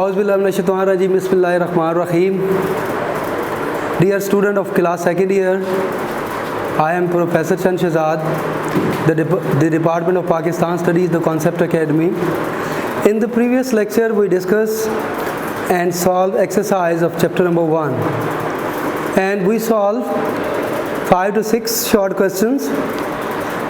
Auzu billahi minash shaitanir rajeem. Bismillahir rahmanir rahim. Dear student of class 2nd year, I am Professor Chand Shahzad, the Department of Pakistan Studies, the Concept Academy. In the previous lecture, we discussed and solved exercise of chapter number 1. And we solved 5 to 6 short questions,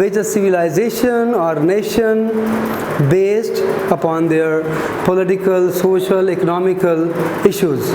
which a civilization or nation based upon their political, social, economical issues.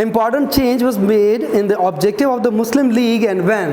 important change was made in the objective of the Muslim League and when?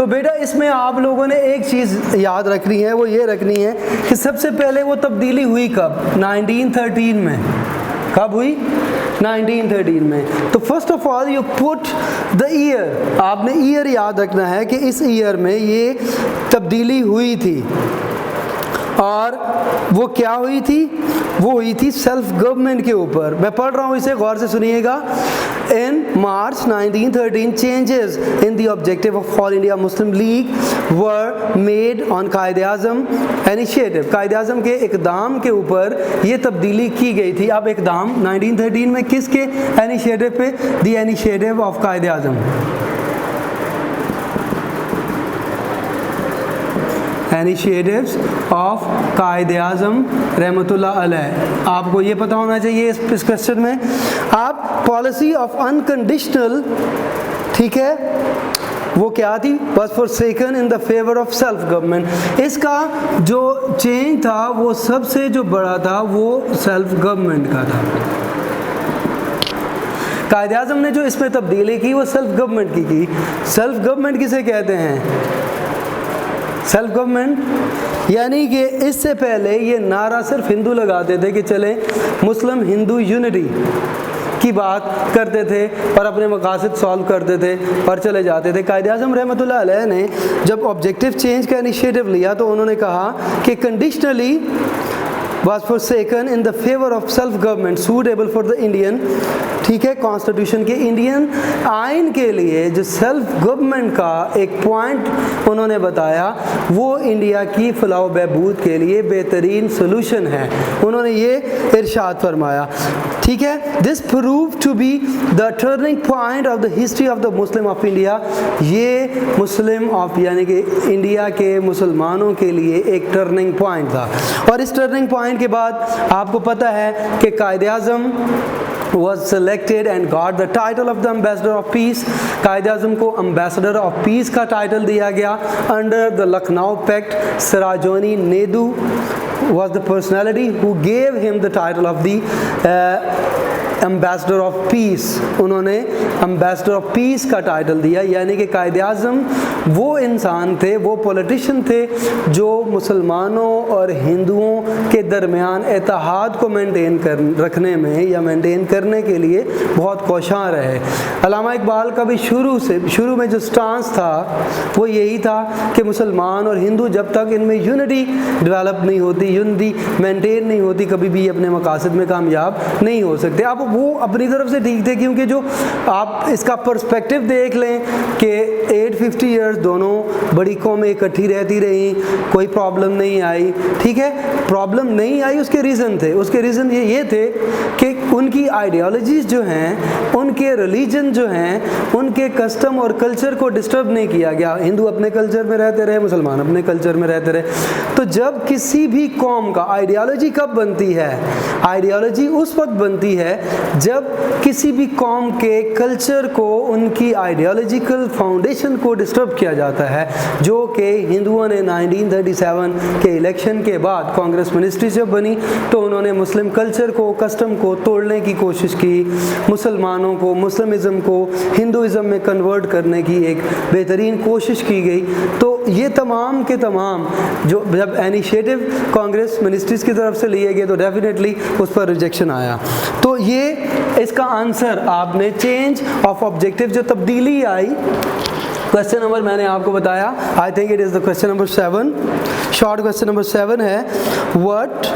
تو بیٹا اس میں آپ لوگوں نے ایک چیز یاد رکھنی ہے, وہ یہ رکھنی ہے کہ سب سے پہلے وہ تبدیلی ہوئی کب؟ 1913 میں. کب ہوئی؟ 1913 میں. تو first of all you put the year, آپ نے ایئر یاد رکھنا ہے کہ اس ایئر میں یہ تبدیلی ہوئی تھی. اور وہ کیا ہوئی تھی؟ وہ ہوئی تھی سیلف گورنمنٹ کے اوپر. میں پڑھ رہا ہوں, اسے غور سے سنیے گا. In March 1913, changes in the objective of All India Muslim League were made on قائد-اعظم initiative. قائد-اعظم کے اقدام کے اوپر یہ تبدیلی کی گئی تھی. اب اقدام 1913 میں کس کے انیشیٹو پہ؟ The initiative of Quaid-e-Azam. Initiatives of Quaid-e-Azam رحمۃ اللہ علیہ. آپ کو یہ پتہ ہونا چاہیے اس کوشچن میں. آپ پالیسی آف انکنڈیشنل, ٹھیک ہے, وہ کیا تھی؟ was forsaken in the favor of self government. اس کا جو چینج تھا وہ سب سے جو بڑا تھا وہ سیلف گورنمنٹ کا تھا. قائد اعظم نے جو اس میں تبدیلی کی وہ سیلف گورنمنٹ کی. سیلف گورنمنٹ کسے کہتے ہیں؟ سیلف گورنمنٹ یعنی کہ اس سے پہلے یہ نعرہ صرف ہندو لگاتے تھے کہ چلیں مسلم ہندو یونٹی کی بات کرتے تھے اور اپنے مقاصد سالو کرتے تھے اور چلے جاتے تھے. قائد اعظم رحمۃ اللہ علیہ نے جب آبجیکٹیو چینج کا انیشیٹو لیا تو انہوں نے کہا کہ conditionally was forsaken in the favor of self government suitable for the Indian, ٹھیک ہے, کانسٹیٹیوشن کے انڈین آئین کے لیے جو سیلف گورنمنٹ کا ایک پوائنٹ انہوں نے بتایا وہ انڈیا کی فلاح و بہبود کے لیے بہترین سلوشن ہے. انہوں نے یہ ارشاد فرمایا, ٹھیک ہے. دس proved to be the turning point of the history of the Muslim of India. یہ مسلم آف یعنی کہ انڈیا کے مسلمانوں کے لیے ایک ٹرننگ پوائنٹ تھا. اور اس ٹرننگ پوائنٹ کے بعد آپ کو پتہ ہے کہ Quaid Azam was selected and got the title of the ambassador of peace. Quaid Azam کو ambassador of peace کا ٹائٹل دیا گیا under the Lucknow Pact. سراجونی نیدو was the personality who gave him the title of the ambassador of peace. انہوں نے ambassador of peace کا title دیا, یعنی کہ قائد اعظم وہ انسان تھے, وہ پولیٹیشین تھے جو مسلمانوں اور ہندوؤں کے درمیان اتحاد کو مینٹین رکھنے میں یا مینٹین کرنے کے لیے بہت کوشاں رہے. علامہ اقبال کا بھی شروع میں جو سٹانس تھا وہ یہی تھا کہ مسلمان اور ہندو جب تک ان میں یونٹی ڈیولپ نہیں ہوتی, یونٹی مینٹین نہیں ہوتی, کبھی بھی اپنے مقاصد میں کامیاب نہیں ہو سکتے. اب وہ اپنی طرف سے ٹھیک تھے کیونکہ جو آپ اس کا پرسپیکٹو دیکھ لیں کہ 850 ایئرز دونوں بڑی قومیں اکٹھی رہتی رہیں, کوئی پرابلم نہیں آئی, ٹھیک ہے. پرابلم نہیں آئی, اس کے ریزن تھے. اس کے ریزن یہ تھے کہ ان کی آئیڈیالوجیز جو ہیں, ان کے ریلیجن جو ہیں, ان کے کسٹم اور کلچر کو ڈسٹرب نہیں کیا گیا. ہندو اپنے کلچر میں رہتے رہے, مسلمان اپنے کلچر میں رہتے رہے. تو جب کسی بھی قوم کا آئیڈیالوجی کب بنتی ہے؟ آئیڈیالوجی اس وقت بنتی ہے جب کسی بھی قوم کے کلچر کو, ان کی آئیڈیالوجیکل فاؤنڈیشن کو ڈسٹرب کیا جاتا ہے, جو کہ ہندوؤں نے 1937 کے الیکشن کے بعد کانگریس منسٹری جب بنی تو انہوں نے مسلم کلچر کو, کسٹم کو توڑنے کی کوشش کی, مسلمانوں کو, مسلمزم کو ہندوازم میں کنورٹ کرنے کی ایک بہترین کوشش کی گئی. تو یہ تمام کے تمام جو جب انیشیٹو کانگریس منسٹریز کی طرف سے لیے گئے تو ڈیفینیٹلی اس پر ریجیکشن آیا. تو یہ اس کا آنسر آپ نے چینج آف آبجیکٹیو جو تبدیلی آئی. کوشچن نمبر میں نے آپ کو بتایا, I think it is the question number 7, short question number 7 ہے وٹ,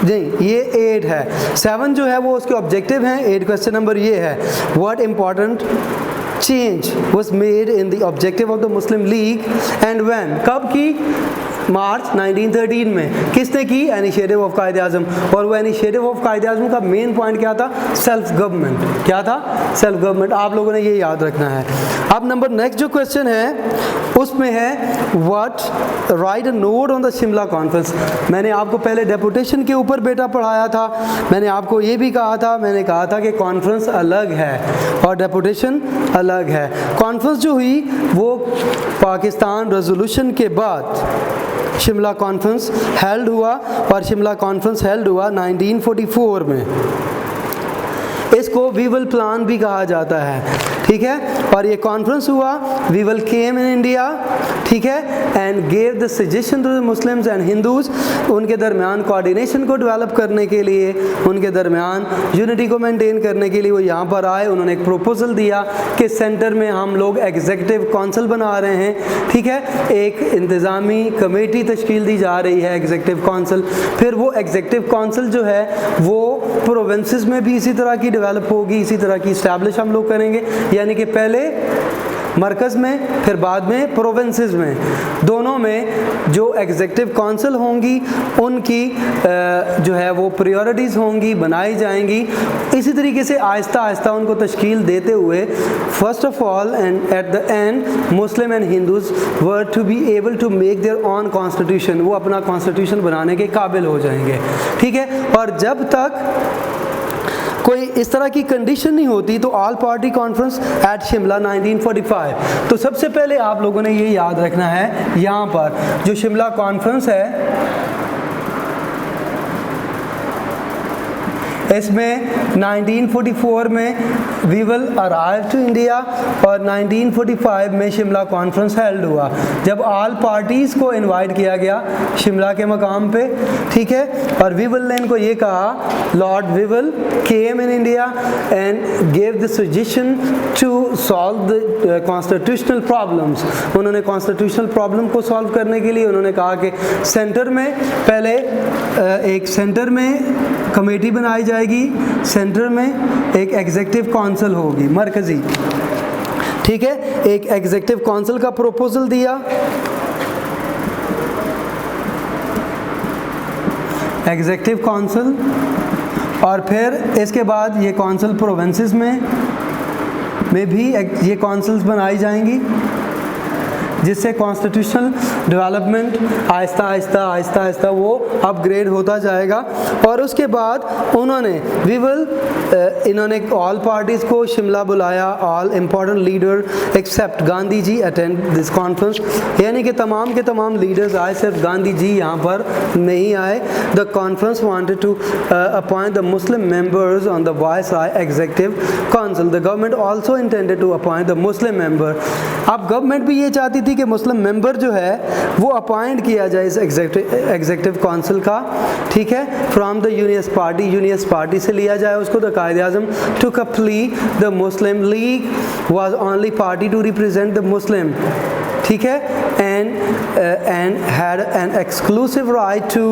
نہیں یہ 8 ہے. 7 جو ہے وہ اس کے آبجیکٹیو ہیں, 8 کوشچن نمبر یہ ہے what important change was made in the objective of the Muslim League and when. کب کی؟ مارچ 1913 میں. کس نے کی؟ Initiative of Quaid Azam. اور وہ انیشیٹو آف قائد اعظم کا مین پوائنٹ کیا تھا؟ Self government. کیا تھا؟ Self government. آپ لوگوں نے یہ یاد رکھنا ہے. اب نمبر نیکسٹ جو کوشچن ہے اس میں ہے what write a note on the Shimla conference. میں نے آپ کو پہلے ڈیپوٹیشن کے اوپر بیٹا پڑھایا تھا. میں نے آپ کو یہ بھی کہا تھا, میں نے کہا تھا کہ کانفرنس الگ ہے اور ڈیپوٹیشن الگ ہے. کانفرنس جو ہوئی وہ پاکستان ریزولوشن کے بعد شملہ کانفرنس ہیلڈ ہوا, اور شملہ کانفرنس ہیلڈ ہوا 1944 میں. اس کو ویول پلان بھی کہا جاتا ہے, ٹھیک ہے. اور یہ کانفرنس ہوا, ویول کیم ان انڈیا, ٹھیک ہے, and gave the suggestion to the Muslims and Hindus, ان کے درمیان کوآرڈینیشن کو ڈیولپ کرنے کے لیے, ان کے درمیان یونٹی کو مینٹین کرنے کے لیے وہ یہاں پر آئے. انہوں نے ایک پروپوزل دیا کہ سینٹر میں ہم لوگ ایگزیکٹو کونسل بنا رہے ہیں, ٹھیک ہے, ایک انتظامی کمیٹی تشکیل دی جا رہی ہے ایگزیکٹو کونسل. پھر وہ ایگزیکٹو کونسل جو ہے وہ پروونسز میں بھی اسی طرح کی ڈیولپ ہوگی, اسی طرح کی اسٹیبلش ہم لوگ کریں گے, یعنی کہ پہلے مرکز میں پھر بعد میں پروونسز میں, دونوں میں جو ایگزیکٹو کونسل ہوں گی ان کی جو ہے وہ پریورٹیز ہوں گی, بنائی جائیں گی. اسی طریقے سے آہستہ آہستہ ان کو تشکیل دیتے ہوئے first of all and at the end Muslim and Hindus were to be able to make their own constitution, وہ اپنا کانسٹیٹیوشن بنانے کے قابل ہو جائیں گے, ٹھیک ہے. اور جب تک کوئی اس طرح کی کنڈیشن نہیں ہوتی تو all party conference at Shimla 1945. تو سب سے پہلے آپ لوگوں نے یہ یاد رکھنا ہے, یہاں پر جو شملہ کانفرنس ہے اس میں 1944 میں وی ول ارائیو ٹو انڈیا اور 1945 میں شملہ کانفرنس ہیلڈ ہوا, جب آل پارٹیز کو انوائٹ کیا گیا شملہ کے مقام پہ, ٹھیک ہے. اور ویول نے ان کو یہ کہا, Lord Wavell came in India and gave the suggestion to solve the constitutional problems. انہوں نے کانسٹیٹیوشنل پرابلم کو سالو کرنے کے لیے انہوں نے کہا کہ سینٹر میں پہلے ایک سینٹر میں کمیٹی بنائی جائے گی, سینٹر میں ایک ایگزیکٹو کونسل ہوگی مرکزی, ٹھیک ہے. ایک ایگزیکٹو کونسل کا پروپوزل دیا, ایگزیکٹو کونسل, اور پھر اس کے بعد یہ کونسل پروونسز میں بھی یہ کونسلز بنائی جائیں گی, جس سے کانسٹیٹیوشنل ڈیولپمنٹ آہستہ آہستہ آہستہ آہستہ وہ اپ گریڈ ہوتا جائے گا. اور اس کے بعد انہوں نے آل پارٹیز کو شملہ بلایا, all important leader except Gandhi ji attend this conference, یعنی کہ تمام کے تمام لیڈرز آئے, صرف گاندھی جی یہاں پر نہیں آئے. The conference wanted to appoint the Muslim members on the viceroy executive council. The government also intended to appoint the Muslim member. اب گورنمنٹ بھی یہ چاہتی تھی کہ مسلم ممبر جو ہے وہ اپوائنٹ کیا جائے اس ایگزیکٹو کونسل کا, ٹھیک ہے, from the union party, union party سے لیا جائے اس کو. دا Quaid Azam took a plea, the Muslim League was only party to represent the Muslim, ٹھیک ہے, and had an exclusive right to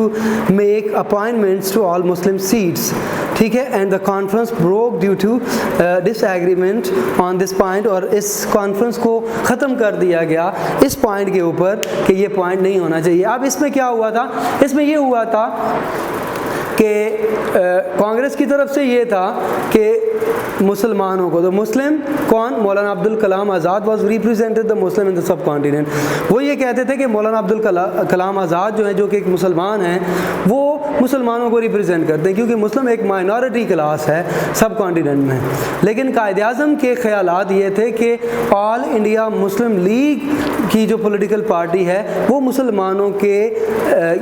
make appointments to all Muslim seats, ٹھیک ہے. and the conference broke due to disagreement on this point, اور اس conference کو ختم کر دیا گیا اس پوائنٹ کے اوپر کہ یہ پوائنٹ نہیں ہونا چاہیے. اب اس میں کیا ہوا تھا, اس میں یہ ہوا تھا کہ کانگریس کی طرف سے یہ تھا کہ مسلمانوں کو, تو مسلم کون, Maulana Abdul Kalam Azad was represented the Muslim in the subcontinent. وہ یہ کہتے تھے کہ مولانا عبدالکلام آزاد جو ہیں, جو کہ ایک مسلمان ہیں, وہ مسلمانوں کو ریپرزینٹ کرتے ہیں کیونکہ مسلم ایک مائنورٹی کلاس ہے سب کانٹیننٹ میں. لیکن قائد اعظم کے خیالات یہ تھے کہ آل انڈیا مسلم لیگ کی جو پولیٹیکل پارٹی ہے وہ مسلمانوں کے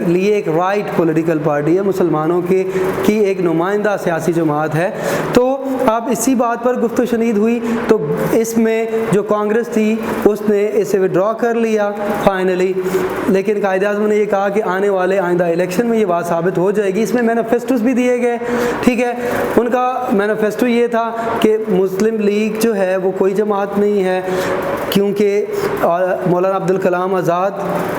لیے ایک رائٹ پولیٹیکل پارٹی ہے, مسلمانوں کی ایک نمائندہ سیاسی جماعت ہے. تو اب اسی بات پر گفت و شنید ہوئی, تو اس میں جو کانگریس تھی اس نے اسے وڈرا کر لیا فائنلی. لیکن قائد اعظم نے یہ کہا کہ آنے والے آئندہ الیکشن میں یہ بات ثابت ہو جائے گی. اس میں مینیفیسٹوز بھی دیے گئے, ٹھیک ہے. ان کا مینیفیسٹو یہ تھا کہ مسلم لیگ جو ہے وہ کوئی جماعت نہیں ہے, کیونکہ مولانا عبدالکلام آزاد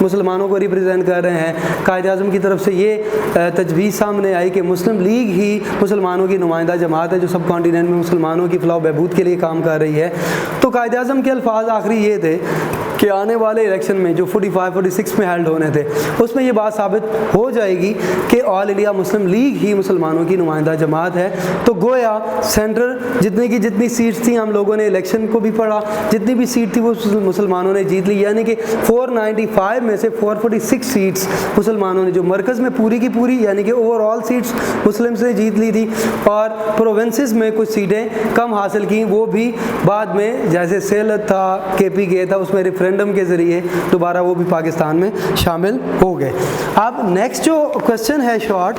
مسلمانوں کو ریپرزینٹ کر رہے ہیں. قائد اعظم کی طرف سے یہ تجویز سامنے آئی کہ مسلم لیگ ہی مسلمانوں کی نمائندہ جماعت ہے جو سب کانٹیننٹ میں مسلمانوں کی فلاح و بہبود کے لیے کام کر رہی ہے. تو قائد اعظم کے الفاظ آخری یہ تھے کہ آنے والے الیکشن میں جو 45-46 میں ہیلڈ ہونے تھے اس میں یہ بات ثابت ہو جائے گی کہ آل انڈیا مسلم لیگ ہی مسلمانوں کی نمائندہ جماعت ہے. تو گویا سینٹر جتنی سیٹس تھیں, ہم لوگوں نے الیکشن کو بھی پڑھا, جتنی بھی سیٹ تھی وہ مسلمانوں نے جیت لی, یعنی کہ 495 میں سے 446 سیٹس مسلمانوں نے جو مرکز میں پوری کی پوری یعنی کہ اوور آل سیٹس مسلم سے جیت لی تھی. اور پروونسز میں کچھ سیٹیں کم حاصل کی, وہ بھی بعد میں جیسے سیلت تھا, کے پی کے تھا, اس میں ریفرینڈم کے ذریعے دوبارہ وہ بھی پاکستان میں شامل ہو گئے. اب نیکسٹ جو کوشچن ہے شارٹ,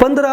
15